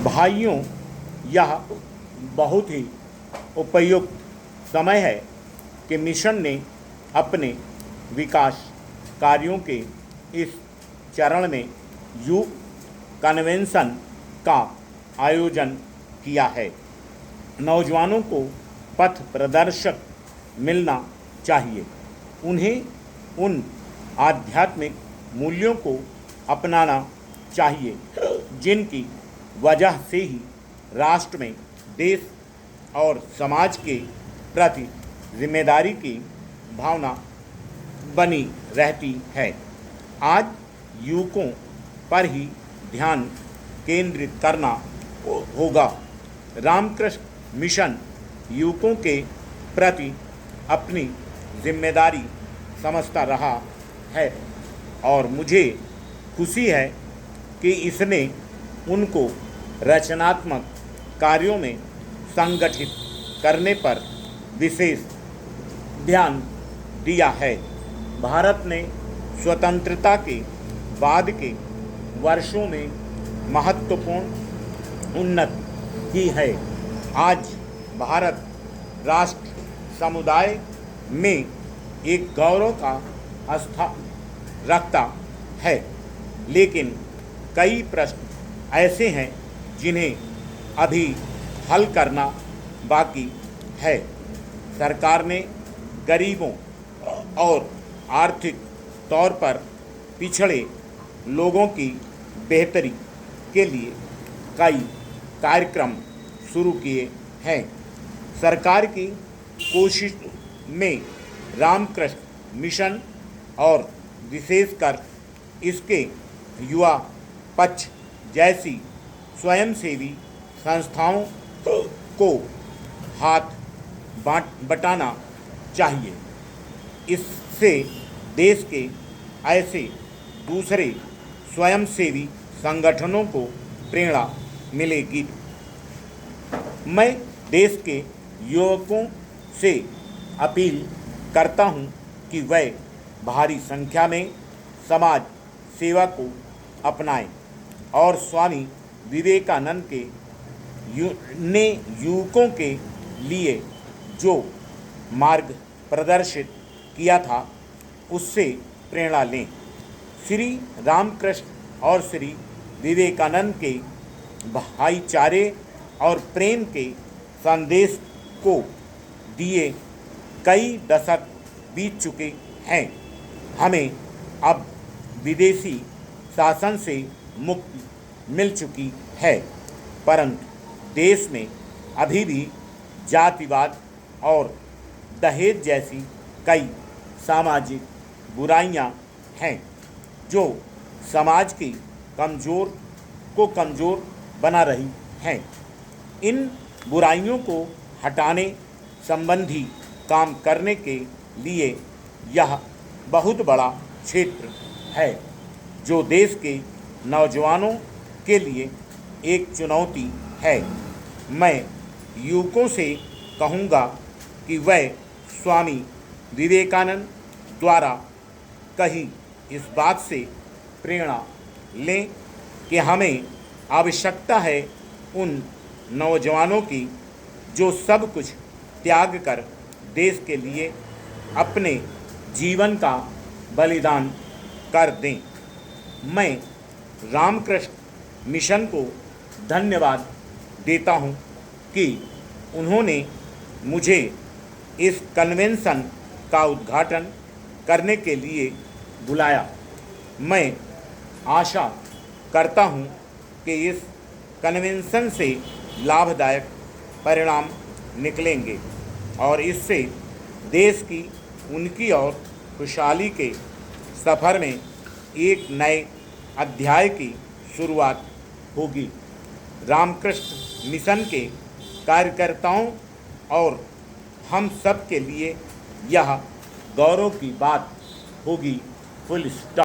भाइयों, यह बहुत ही उपयुक्त समय है कि मिशन ने अपने विकास कार्यों के इस चरण में यूथ कन्वेंशन का आयोजन किया है। नौजवानों को पथ प्रदर्शक मिलना चाहिए। उन्हें उन आध्यात्मिक मूल्यों को अपनाना चाहिए जिनकी वजह से ही राष्ट्र में देश और समाज के प्रति जिम्मेदारी की भावना बनी रहती है। आज युवकों पर ही ध्यान केंद्रित करना होगा। रामकृष्ण मिशन युवकों के प्रति अपनी जिम्मेदारी समझता रहा है और मुझे खुशी है कि इसने उनको रचनात्मक कार्यों में संगठित करने पर विशेष ध्यान दिया है। भारत ने स्वतंत्रता के बाद के वर्षों में महत्वपूर्ण उन्नति की है। आज भारत राष्ट्र समुदाय में एक गौरव का स्थान रखता है, लेकिन कई प्रश्न ऐसे हैं जिन्हें अभी हल करना बाकी है। सरकार ने गरीबों और आर्थिक तौर पर पिछड़े लोगों की बेहतरी के लिए कई कार्यक्रम शुरू किए हैं। सरकार की कोशिश में रामकृष्ण मिशन और विशेषकर इसके युवा पक्ष जैसी स्वयंसेवी संस्थाओं को हाथ बटाना चाहिए। इससे देश के ऐसे दूसरे स्वयंसेवी संगठनों को प्रेरणा मिलेगी। मैं देश के युवकों से अपील करता हूं कि वे भारी संख्या में समाज सेवा को अपनाएं और स्वामी विवेकानंद के ने युवकों के लिए जो मार्ग प्रदर्शित किया था उससे प्रेरणा लें। श्री रामकृष्ण और श्री विवेकानंद के भाईचारे और प्रेम के संदेश को दिए कई दशक बीत चुके हैं। हमें अब विदेशी शासन से मुक्ति मिल चुकी है, परंतु देश में अभी भी जातिवाद और दहेज जैसी कई सामाजिक बुराइयां हैं जो समाज की कमज़ोर बना रही हैं। इन बुराइयों को हटाने संबंधी काम करने के लिए यह बहुत बड़ा क्षेत्र है जो देश के नौजवानों के लिए एक चुनौती है। मैं युवकों से कहूँगा कि वह स्वामी विवेकानंद द्वारा कही इस बात से प्रेरणा लें कि हमें आवश्यकता है उन नौजवानों की जो सब कुछ त्याग कर देश के लिए अपने जीवन का बलिदान कर दें। मैं रामकृष्ण मिशन को धन्यवाद देता हूं कि उन्होंने मुझे इस कन्वेंशन का उद्घाटन करने के लिए बुलाया। मैं आशा करता हूं कि इस कन्वेंशन से लाभदायक परिणाम निकलेंगे और इससे देश की उनकी और खुशहाली के सफ़र में एक नए अध्याय की शुरुआत होगी। रामकृष्ण मिशन के कार्यकर्ताओं और हम सब के लिए यह गौरव की बात होगी। Full stop.